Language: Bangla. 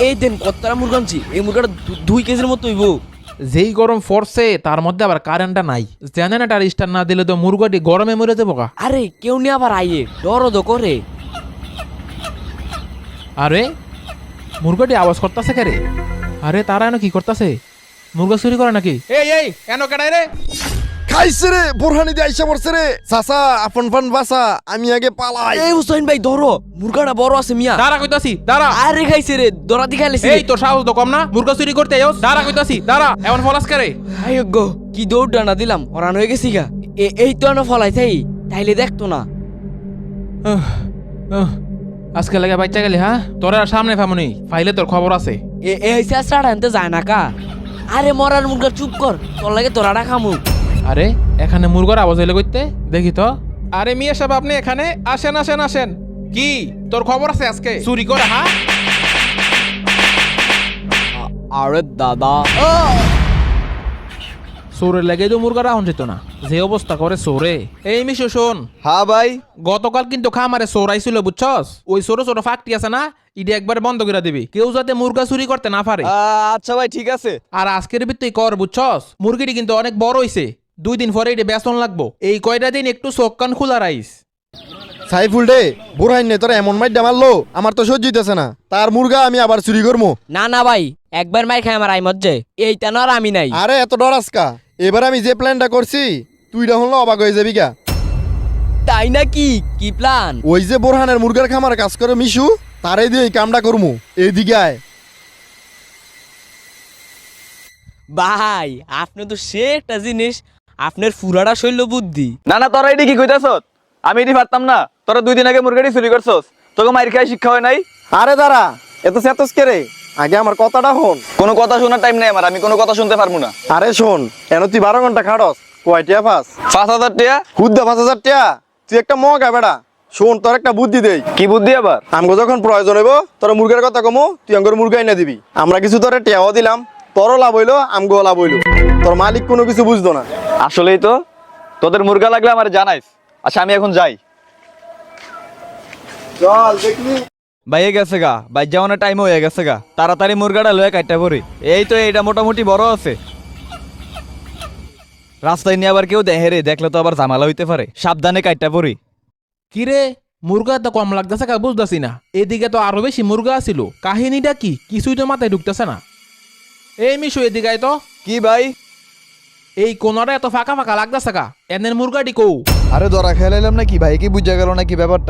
এই দেন কতটা মুরগা আনছি, এই মুরগাটা 2 কেজির মতো হইব। যেই গরম পড়ছে তার মধ্যে আবার কারেন্টটা নাই, জেনারেটর স্টার্ট না দিলে তো মুরগাটি গরমে মরে যাবো গা। আরে কেউ নিয়ে আবার আইয়ে ডরও তো করে। আরে মুরগাটি আওয়াজ করতেছে কে রে? আরে তারা এনে কি করতেছে? মুরগা চুরি করে নাকি? এই এই এন কেডাই রে? খাইছে রে, বোরহানি দিয়ে আইসা পড়ছে রে। চাচা আপন ফান বাসা, আমি আগে পালাই। এই হুসাইন ভাই ধরো, মুরগাটা বড় আছে মিয়া। দাঁড়া কইতাছি, দাঁড়া। আরে খাইছে রে, দরা দি খাইলেছে। এই তোর সাহস তো কম না, মুরগা চুরি করতে আইস? দাঁড়া কইতাছি, দাঁড়া। এমন ফলাস কে রে? আয়োগ্য কি দৌড় ডানা দিলাম, হরান হয়ে গেছি গা। এই তো না ফলাই থাই, তাইলে দেখতো না। আজকে লাগে বাচ্চা গেলি হ্যাঁ? তোর আর সামনে ফামুনি ফাইলে তোর খবর আছে। এই চেষ্টাটা আনতে যায় না কা। আরে মরার মুরগা চুপ কর, তোর লাগে তোরাটা খামু। আরে এখানে মুরগার আওয়াজ হইলে কইতে দেখি তো। আরে মিয়া সাহেব আপনি এখানে আসেন আসেন আসেন। কি তোর খবর আছে আজকে চুরি করে হ্যাঁ? আরে দাদা, চোরের লাগে তো মুরগারা হন যেত না, যে অবস্থা করে চোরে। এই মিশু শোন। হ্যাঁ ভাই। গতকাল কিন্তু খামারে চোর আইছিল বুঝছস? ওই ছোট ছোট ফাঁকটি আছে না, ইডি একবার বন্ধ করে দিবি, কেউ যাতে মুরগা চুরি করতে না পারে। আচ্ছা ভাই ঠিক আছে। আর আজকের ভিত্তি কর বুঝছস? মুরগিটি কিন্তু অনেক বড় হইছে, 2 দিন পরে এটি বেতন লাগবো। এই কয়টা দিন একটু চোখ কান খোলা রাইস। সাইফুল রে, বোরহান নে তোরা এমন মাইডা মারলো আমার তো সহ্য হইতেছে না। তার মুরগা আমি আবার চুরি করবো? না না ভাই, একবার মার খাই আমার আই মজ্জে, এইটা না আর আমি নাই। আরে এত ডর আজকা, এবার আমি যে প্ল্যানটা করছি তুই হল অবাক হয়ে যাবি গা। তাই নাকি? কি প্ল্যান? ওই যে বোরহানের মুরগার খামার কাজ করে মিশু, তারে দিয়ে এই কামটা করমু। এইদিকে আয়। ভাই আপনি তো সে একটা জিনিস, আপনার ফুরাটা শৈল বুদ্ধি। না না তোরা এটি কি কইতাছ? আমি এটি পারতাম না। তোরা 2 দিন আগে মুরগাটি চুরি করছস, তোকে মাইর খাই শিক্ষা হয় নাই? আরে দাঁড়া, এত চেতস কে রে? আগে আমার কথাটা হন। কোনো কথা শোনার টাইম নেই আমার, আমি কোনো কথা শুনতে পারবো না। আরে শোন, এন তুই 12 ঘন্টা খাটস, কয়টিয়া পাস? 5,000 টাকা? হুদ্দা 5,000 টাকা? তুই একটা মগা বেড়া। শোন তোর একটা বুদ্ধি দেই। কি বুদ্ধি আবার? আমগো যখন প্রয়োজন হইব তোর মুরগের কথা কমু, তুই আঙ্গর মুরগা এনে দিবি। আমরা কিছু তোরে টেয়াও দিলাম, তোরও লাভ হইলো আমগো লাভ হইলো। তোর মালিক কোনো কিছু বুঝতো না। আসলেই তো, তোদের মুরগা লাগলে আমার জানাইস। আচ্ছা আমি এখন যাই। চল দেখলি। বাইয়ে গেছে গা, বাইর যাওয়ানোর টাইম হয়ে গেছে গা। তাড়াতাড়ি মুরগাটা লয়ে কাটতে পড়ি। এই তো এইটা মোটামুটি বড় আছে। রাস্তায় নিয়ে আবার কেউ দেখে রে, দেখলে তো আবার ঝামেলা হইতে পারে। সাবধানে কাটতে পড়ি। কিরে মুরগা তো কম লাগতেছে কা, বুঝতেছি না। এদিকে তো আরো বেশি মুরগা ছিল, কাহিনীটা কি কিছুই তো মাথায় ঢুকতেছে না। এই মিশু এদিকে আয় তো। কি ভাই? এই কোনটা এত ফাঁকা ফাঁকা লাগতেছে কা, এনের মুরগাটি কৌ? আরে ধরা খেলাইলাম নাকি ভাই? কি বুঝা গেল নাকি ব্যাপারটা?